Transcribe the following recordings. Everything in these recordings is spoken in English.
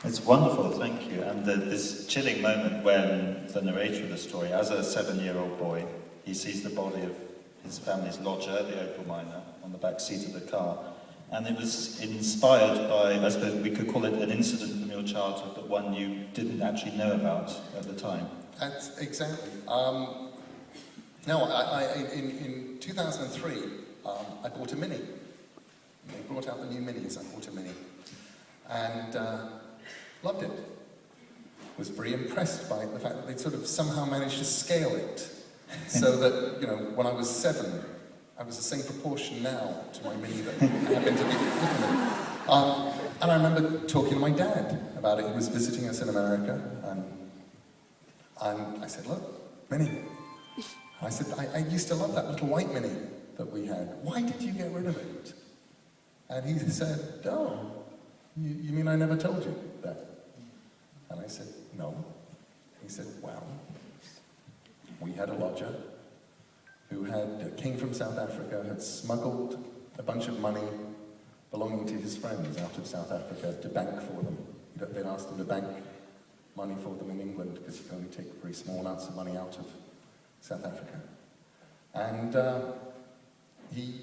It's wonderful, thank you. And this chilling moment when the narrator of the story, as a 7-year-old boy, he sees the body of his family's lodger, the opal miner, on the back seat of the car. And it was inspired by, I suppose we could call it an incident from your childhood, but one you didn't actually know about at the time. That's exactly. In 2003, I bought a Mini. They brought out the new Minis, I bought a Mini. And loved it. Was very impressed by the fact that they'd sort of somehow managed to scale it. So that, when I was 7, I was the same proportion now to my Mini that I have been to the Mini. And I remember talking to my dad about it. He was visiting us in America, and I said, look, Mini. I said, I used to love that little white Mini that we had. Why did you get rid of it? And he said, oh, you mean I never told you that? And I said, no. He said, well, we had a lodger who came from South Africa, had smuggled a bunch of money belonging to his friends out of South Africa to bank for them. They'd asked him to bank money for them in England because you can only take very small amounts of money out of South Africa. And he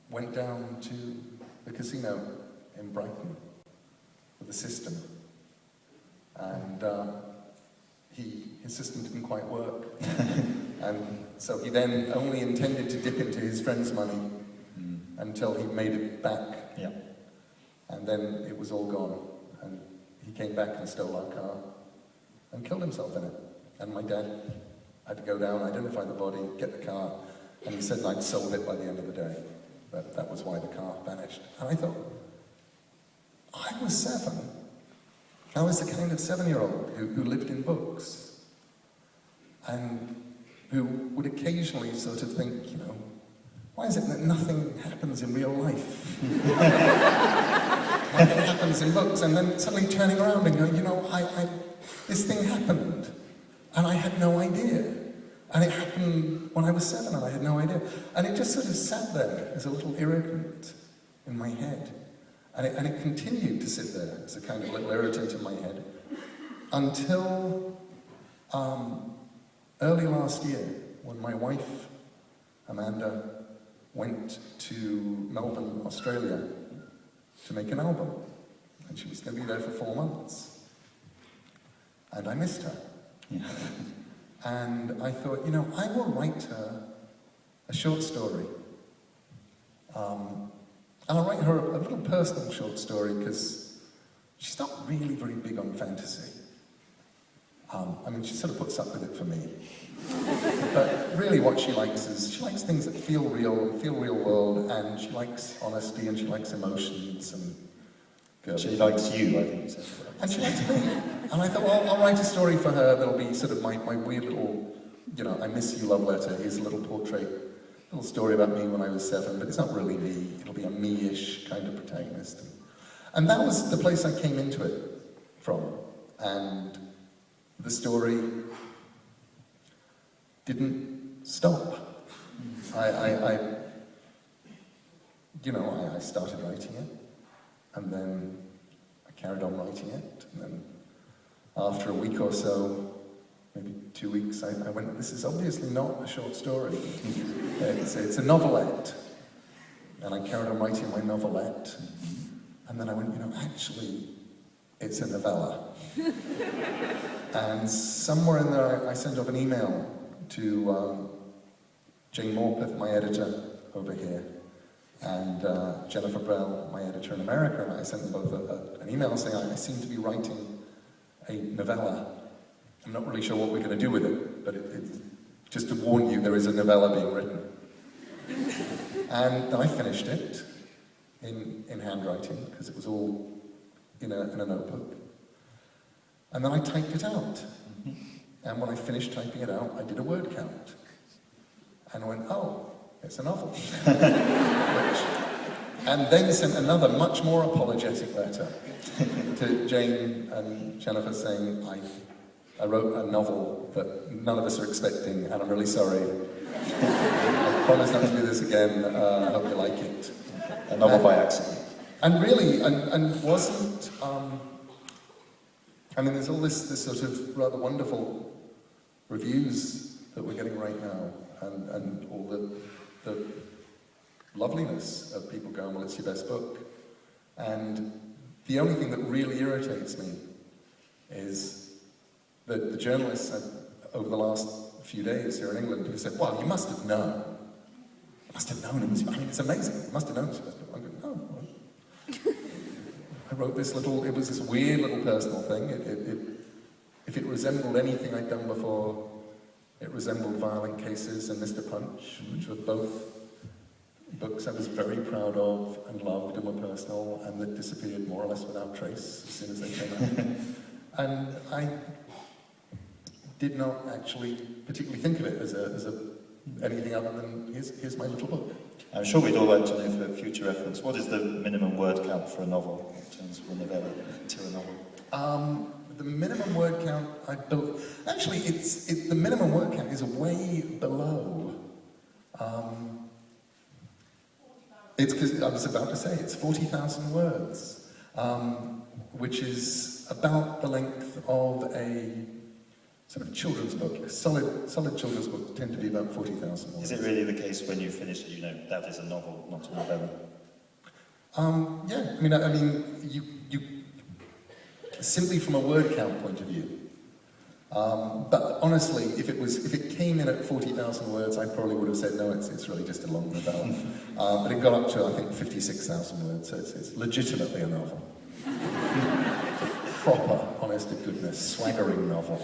went down to the casino in Brighton with a system. And his system didn't quite work. And so he then only intended to dip into his friend's money until he made it back. Yeah. And then it was all gone. And he came back and stole our car and killed himself in it. And my dad had to go down, identify the body, get the car, and he said I'd sold it by the end of the day. That was why the car vanished. And I thought, I was 7. I was the kind of 7-year-old who lived in books and who would occasionally sort of think, why is it that nothing happens in real life? Nothing happens in books, and then suddenly turning around and going, this thing happened, and I had no idea. And it happened when I was 7, and I had no idea. And it just sort of sat there as a little irritant in my head. And it continued to sit there as a kind of little irritant in my head until early last year, when my wife, Amanda, went to Melbourne, Australia, to make an album. And she was going to be there for 4 months. And I missed her. Yeah. And I thought, I will write her a short story. And I'll write her a little personal short story because she's not really very big on fantasy. She sort of puts up with it for me. But really what she likes things that feel real world, and she likes honesty, and she likes emotions, and she likes you, I think. And she likes me. And I thought, well, I'll write a story for her that'll be sort of my weird little, I miss you love letter. Here's a little portrait, little story about me when I was 7, but it's not really me. It'll be a me-ish kind of protagonist. And that was the place I came into it from. And the story didn't stop. I started writing it, and then I carried on writing it, and then after a week or so, maybe 2 weeks, I went, this is obviously not a short story. It's a novelette. And I carried on writing my novelette. And then I went, actually, it's a novella. And somewhere in there, I sent off an email to Jane Morpeth, my editor over here, and Jennifer Bell, my editor in America, and I sent them both an email saying I seem to be writing a novella. I'm not really sure what we're going to do with it, but just to warn you, there is a novella being written. And I finished it in handwriting, because it was all in a notebook. And then I typed it out. And when I finished typing it out, I did a word count. And I went, oh, it's a novel. And then sent another, much more apologetic letter to Jane and Jennifer saying, I wrote a novel that none of us are expecting, and I'm really sorry. I promise not to do this again. I hope you like it. A novel by accident. And really, and wasn't I mean, there's all this sort of rather wonderful reviews that we're getting right now, and all the loveliness of people going, well, it's your best book. And the only thing that really irritates me is that the journalists over the last few days here in England who said, well, you must have known. You must have known it was, I mean, it's amazing. You must have known it was your best book. I'm going, no. I wrote this little, it was this weird little personal thing. If it resembled anything I'd done before, it resembled Violent Cases and Mr. Punch, which were both books I was very proud of and loved and were personal, and that disappeared more or less without trace as soon as they came out. And I did not actually particularly think of it as anything other than here's my little book. I'm sure we'd all like to know for future reference, what is the minimum word count for a novel in terms of a novella to a novel? The minimum word count, actually, the minimum word count is way below. It's because I was about to say it's 40,000 words, which is about the length of a sort of children's book. Solid children's books tend to be about 40,000 words. Is it really the case when you finish it, you know, that is a novel, not a novella? Yeah, I mean, you simply from a word count point of view. But honestly, if it came in at 40,000 words, I probably would have said, no, it's really just a long novella. But it got up to, I think, 56,000 words, so it's legitimately a novel. Proper, honest to goodness, swaggering novel.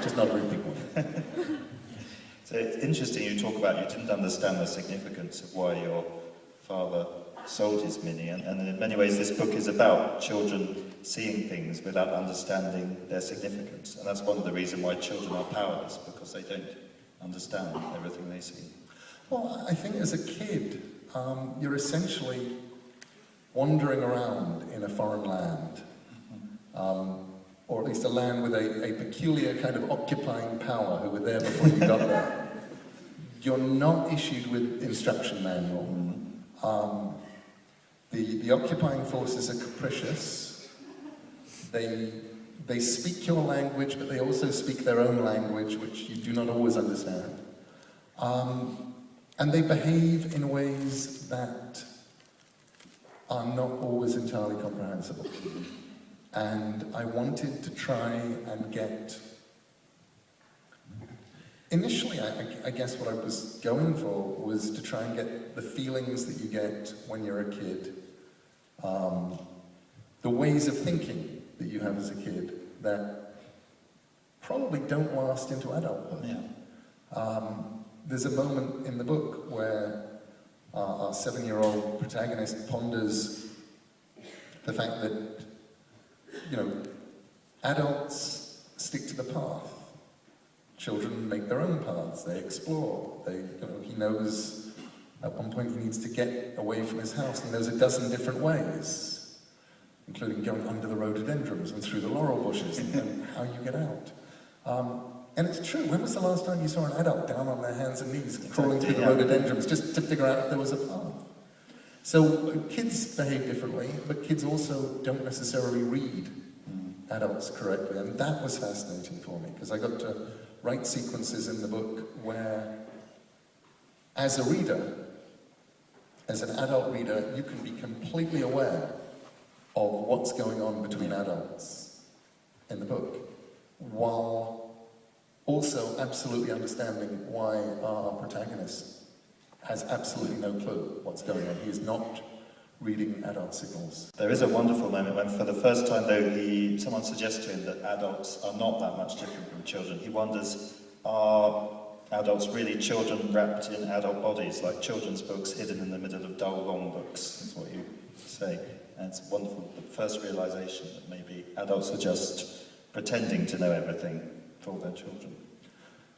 Just not a very big one. So it's interesting you talk about you didn't understand the significance of why your father sold his Mini, and in many ways this book is about children seeing things without understanding their significance, and that's one of the reasons why children are powerless, because they don't understand everything they see. Well, I think as a kid, you're essentially wandering around in a foreign land, or at least a land with a peculiar kind of occupying power who were there before you got there. You're not issued with instruction manual. The occupying forces are capricious. They speak your language, but they also speak their own language, which you do not always understand. And they behave in ways that are not always entirely comprehensible. And I wanted to try and get... Initially, I guess what I was going for was to try and get the feelings that you get when you're a kid, the ways of thinking that you have as a kid that probably don't last into adulthood. Yeah. There's a moment in the book where our 7-year-old protagonist ponders the fact that, you know, adults stick to the path. Children make their own paths, they explore. He knows at one point he needs to get away from his house. He knows a dozen different ways, including going under the rhododendrons and through the laurel bushes and how you get out. And it's true, when was the last time you saw an adult down on their hands and knees crawling through the rhododendrons just to figure out if there was a path? So kids behave differently, but kids also don't necessarily read adults correctly. And that was fascinating for me, because I got to write sequences in the book where, as a reader, as an adult reader, you can be completely aware of what's going on between adults in the book, while also absolutely understanding why our protagonist has absolutely no clue what's going on. He is not reading adult signals. There is a wonderful moment when, for the first time though, someone suggests to him that adults are not that much different from children. He wonders, are adults really children wrapped in adult bodies, like children's books hidden in the middle of dull, long books, is what you say. And it's wonderful, the first realization that maybe adults are just pretending to know everything for their children.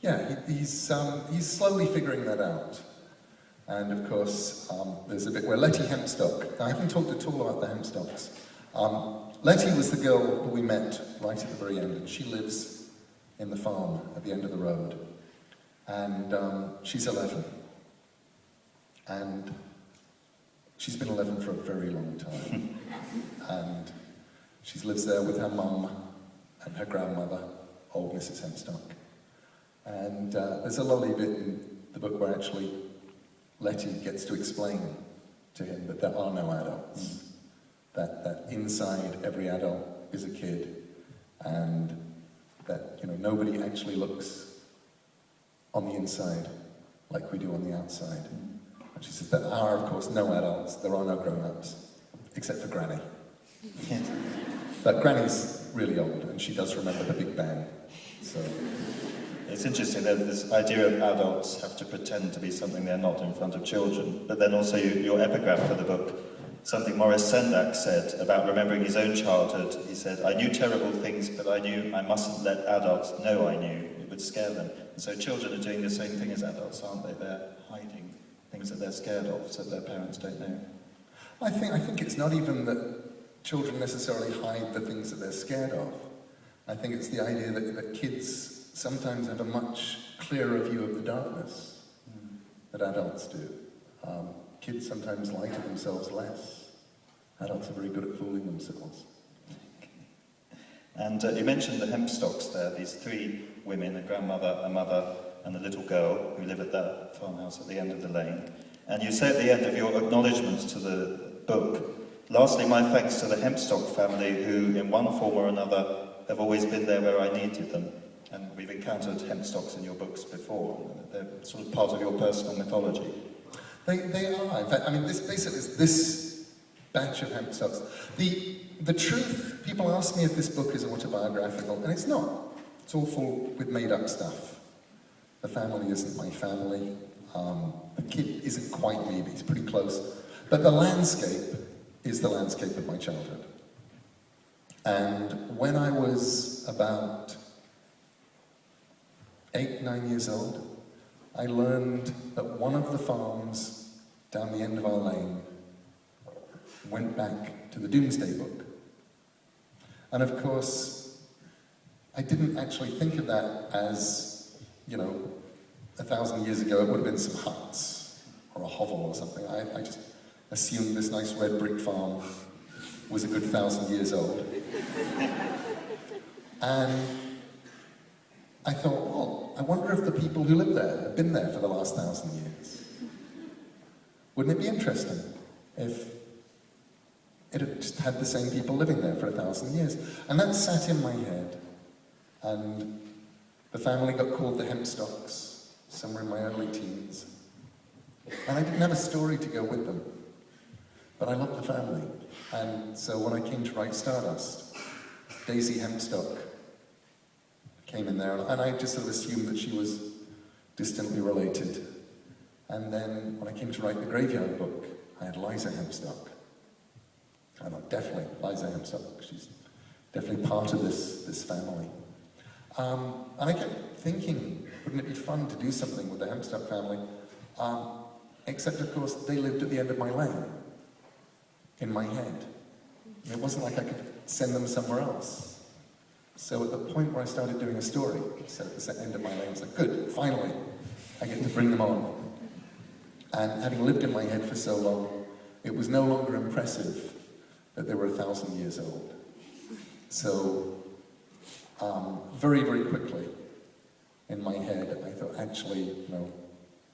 Yeah, he's slowly figuring that out. And of course, there's a bit where Letty Hempstock, I haven't talked at all about the Hempstocks. Letty was the girl that we met right at the very end, and she lives in the farm at the end of the road. And she's 11. And she's been 11 for a very long time. And she lives there with her mum and her grandmother, old Mrs. Hempstock. And there's a lovely bit in the book where actually Letty gets to explain to him that there are no adults, that inside every adult is a kid, and that nobody actually looks on the inside like we do on the outside. And she says there are, of course, no adults, there are no grown-ups, except for Granny. But Granny's really old, and she does remember the Big Bang. So it's interesting that this idea of adults have to pretend to be something they're not in front of children, but then also your epigraph for the book, something Maurice Sendak said about remembering his own childhood. He said, "I knew terrible things, but I knew I mustn't let adults know I knew. It would scare them." And so children are doing the same thing as adults, aren't they? They're hiding things that they're scared of so their parents don't know. I think it's not even that children necessarily hide the things that they're scared of. I think it's the idea that kids sometimes have a much clearer view of the darkness that adults do. Kids sometimes lie to themselves less. Adults are very good at fooling themselves. And you mentioned the Hempstocks there, these three women, a grandmother, a mother, and a little girl who live at that farmhouse at the end of the lane. And you say at the end of your acknowledgements to the book, "Lastly, my thanks to the Hempstock family who, in one form or another, have always been there where I needed them." And we've encountered Hempstocks in your books before. They're sort of part of your personal mythology. They are. In fact, this batch of Hempstocks. The truth, people ask me if this book is autobiographical, and it's not. It's all full with made-up stuff. The family isn't my family. The kid isn't quite me, but he's pretty close. But the landscape is the landscape of my childhood. And when I was about 8, 9 years old, I learned that one of the farms down the end of our lane went back to the Doomsday Book. And of course, I didn't actually think of that as, 1,000 years ago, it would have been some huts or a hovel or something. I just assumed this nice red brick farm was a good 1,000 years old. And I thought, well, I wonder if the people who live there have been there for the last 1,000 years. Wouldn't it be interesting if it had just had the same people living there for 1,000 years? And that sat in my head. And the family got called the Hempstocks somewhere in my early teens. And I didn't have a story to go with them. But I loved the family. And so when I came to write Stardust, Daisy Hempstock came in there, and I just sort of assumed that she was distantly related. And then when I came to write the Graveyard book, I had Liza Hempstock. I thought, definitely, Liza Hempstock. She's definitely part of this family. And I kept thinking, wouldn't it be fun to do something with the Hempstock family? Except, of course, they lived at the end of my lane, in my head. And it wasn't like I could send them somewhere else. So at the point where I started doing a story, so at the end of my lane, I was like, good, finally, I get to bring them on. And having lived in my head for so long, it was no longer impressive that they were 1,000 years old. So, very, very quickly, in my head, I thought, actually,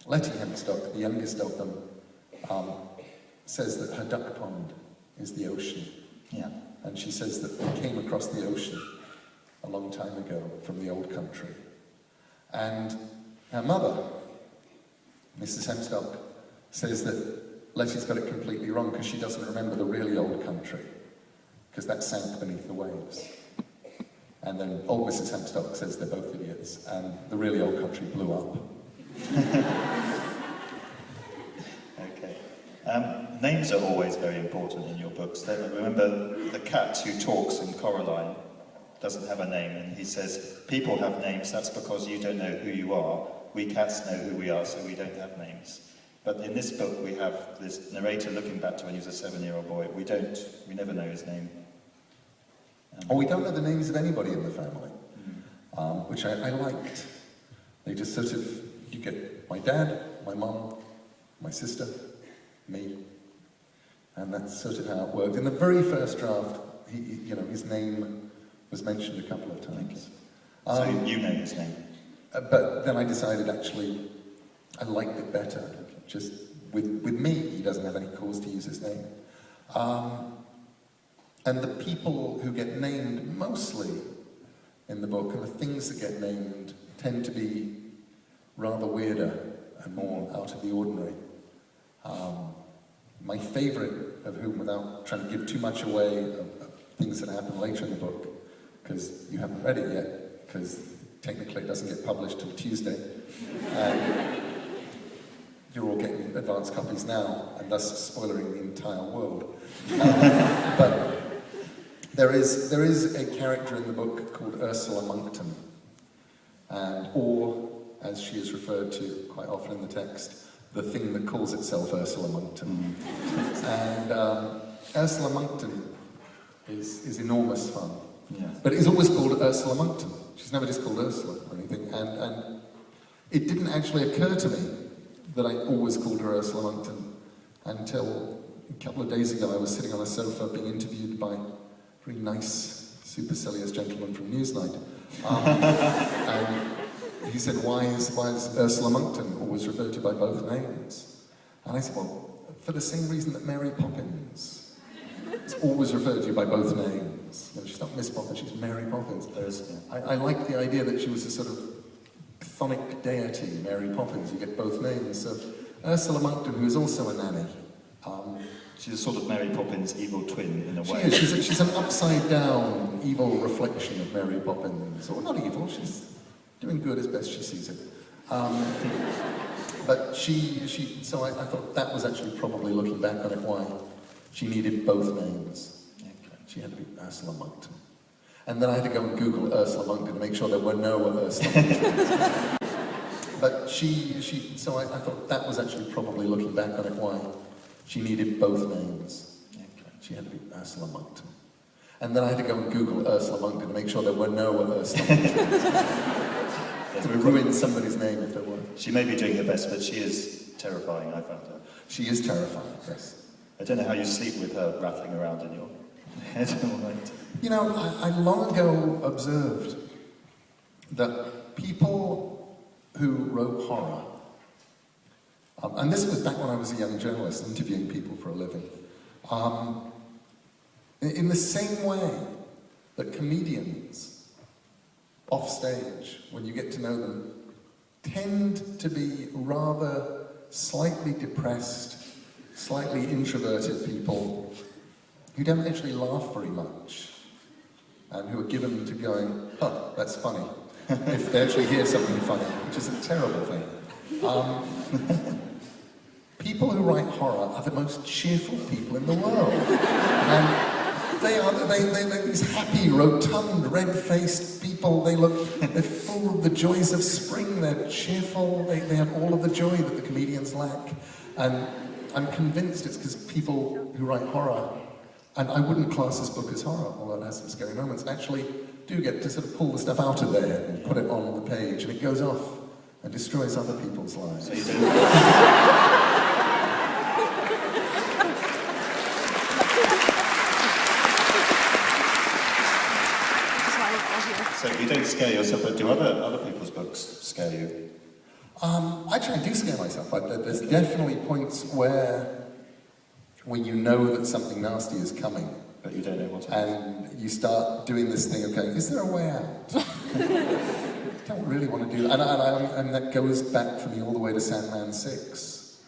Letty Hempstock, the youngest of them, says that her duck pond is the ocean. Yeah. And she says that they came across the ocean a long time ago from the old country. And her mother, Mrs. Hempstock, says that Letty's got it completely wrong because she doesn't remember the really old country, because that sank beneath the waves. And then old Mrs. Hempstock says they're both idiots, and the really old country blew up. Okay. Names are always very important in your books. Remember the cat who talks in Coraline doesn't have a name, and he says, "People have names, that's because you don't know who you are. We cats know who we are, so we don't have names." But in this book, we have this narrator looking back to when he was a 7-year-old boy. We never know his name. We don't know the names of anybody in the family, which I liked. They just sort of, you get my dad, my mum, my sister, me, and that's sort of how it worked. In the very first draft, his name was mentioned a couple of times. So you know his name? But then I decided actually I liked it better. Just with me, he doesn't have any cause to use his name. And the people who get named mostly in the book and the things that get named tend to be rather weirder and more out of the ordinary. My favourite of whom, without trying to give too much away of things that happen later in the book, because you haven't read it yet, because technically it doesn't get published till Tuesday. You're all getting advance copies now, and thus spoiling the entire world. But there is a character in the book called Ursula Monckton, or, as she is referred to quite often in the text, the thing that calls itself Ursula Monckton. And Ursula Monckton is enormous fun. Yeah. But it's always called Ursula Monckton. She's never just called Ursula or anything. And it didn't actually occur to me that I always called her Ursula Monckton until a couple of days ago I was sitting on a sofa being interviewed by a very nice, supercilious gentleman from Newsnight. And he said, why is Ursula Monckton always referred to by both names? And I said, well, for the same reason that Mary Poppins is always referred to by both names. You know, she's not Miss Poppins, she's Mary Poppins. I like the idea that she was a sort of chthonic deity, Mary Poppins. You get both names. So Ursula Monckton, who is also a nanny. She's a sort of Mary Poppins evil twin in a way. She is. She's an upside-down evil reflection of Mary Poppins. Or not evil, she's doing good as best she sees it. But so I thought that was actually probably, looking back on it, why she needed both names. Okay. She had to be Ursula Monckton. And then I had to go and Google Ursula Monckton to make sure there were no Ursula Monktons. But so I thought that was actually probably, looking back on it, why she needed both names. Okay. She had to be Ursula Monckton. And then I had to go and Google Ursula Monckton to make sure there were no Ursula Monktons. It would ruin somebody's name if there were. She may be doing her best, but she is terrifying, I found her. She is terrifying, yes. I don't know how you sleep with her rattling around in your head all night. You know, I long ago observed that people who wrote horror, and this was back when I was a young journalist interviewing people for a living, in the same way that comedians off stage, when you get to know them, tend to be rather slightly depressed, slightly introverted people who don't actually laugh very much and who are given to going, huh, that's funny, if they actually hear something funny, which is a terrible thing. People who write horror are the most cheerful people in the world. And they're these happy, rotund, red-faced people. They're full of the joys of spring. They're cheerful. They have all of the joy that the comedians lack. And I'm convinced it's because people who write horror, and I wouldn't class this book as horror, although it has some scary moments, actually do get to sort of pull the stuff out of their head and put it on the page, and it goes off and destroys other people's lives. So you don't... So you don't scare yourself, but do other people's books scare you? Actually, I do scare myself. There's definitely points where you know that something nasty is coming. But you don't know what it is. And you start doing this thing of going, is there a way out? I don't really want to do that. And that goes back for me all the way to Sandman 6.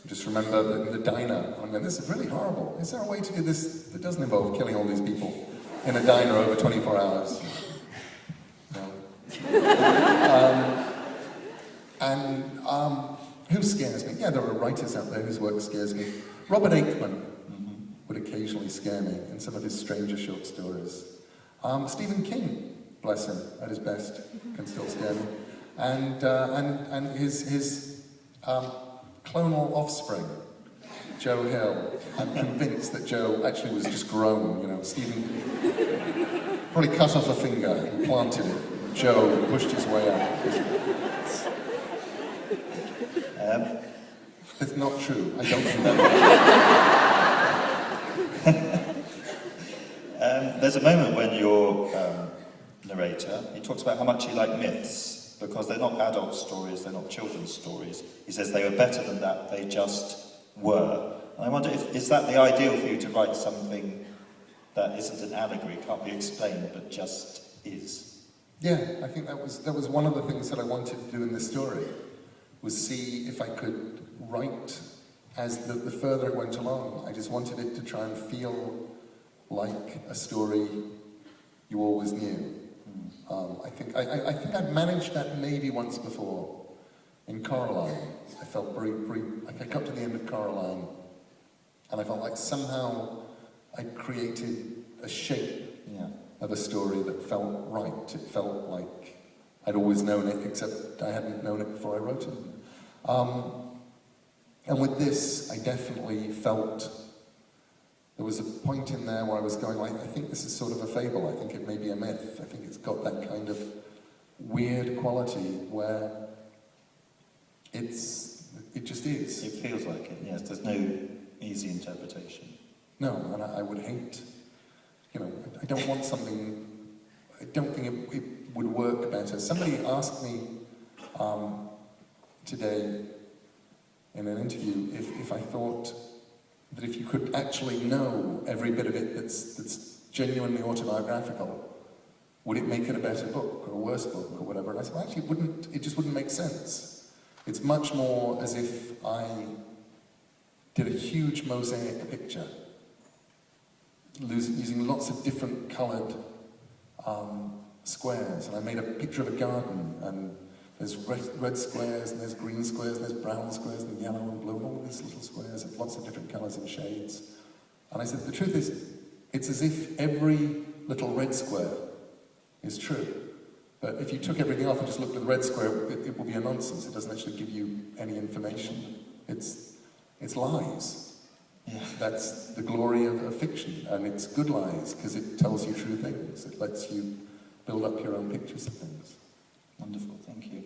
I just remember that in the diner, I'm going, this is really horrible. Is there a way to do this that doesn't involve killing all these people in a diner over 24 hours? Who scares me? Yeah, there are writers out there whose work scares me. Robert Aikman would occasionally scare me in some of his stranger short stories. Stephen King, bless him, at his best, can still scare me. And his clonal offspring, Joe Hill. I'm convinced that Joe actually was just grown, you know. Stephen probably cut off a finger and planted it. Joe pushed his way out. It's not true. I don't think that. There's a moment when your narrator, he talks about how much he liked myths, because they're not adult stories, they're not children's stories. He says they were better than that, they just were. And I wonder, is that the ideal for you, to write something that isn't an allegory, can't be explained, but just is? Yeah, I think that was one of the things that I wanted to do in this story, was see if I could write as the further it went along. I just wanted it to try and feel like a story you always knew. I think I've managed that maybe once before in Coraline. I felt very, like I got to the end of Coraline and I felt like somehow I created a shape of a story that felt right. It felt like I'd always known it, except I hadn't known it before I wrote it. And with this, I definitely felt there was a point in there where I was going like, I think this is sort of a fable. I think it may be a myth. I think it's got that kind of weird quality where it just is. It feels like it, yes. There's no easy interpretation. No, and I would hate, I don't want something, I don't think it would work better. Somebody asked me today in an interview if I thought that if you could actually know every bit of it that's genuinely autobiographical, would it make it a better book or a worse book or whatever? And I said, well, actually it just wouldn't make sense. It's much more as if I did a huge mosaic picture using lots of different coloured squares. And I made a picture of a garden, and there's red squares, and there's green squares, and there's brown squares, and yellow and blue, and all of these little squares of lots of different colours and shades. And I said, the truth is, it's as if every little red square is true. But if you took everything off and just looked at the red square, it would be a nonsense. It doesn't actually give you any information. It's lies. Yeah. That's the glory of fiction, and it's good lies, because it tells you true things. It lets you build up your own pictures of things. Wonderful, thank you.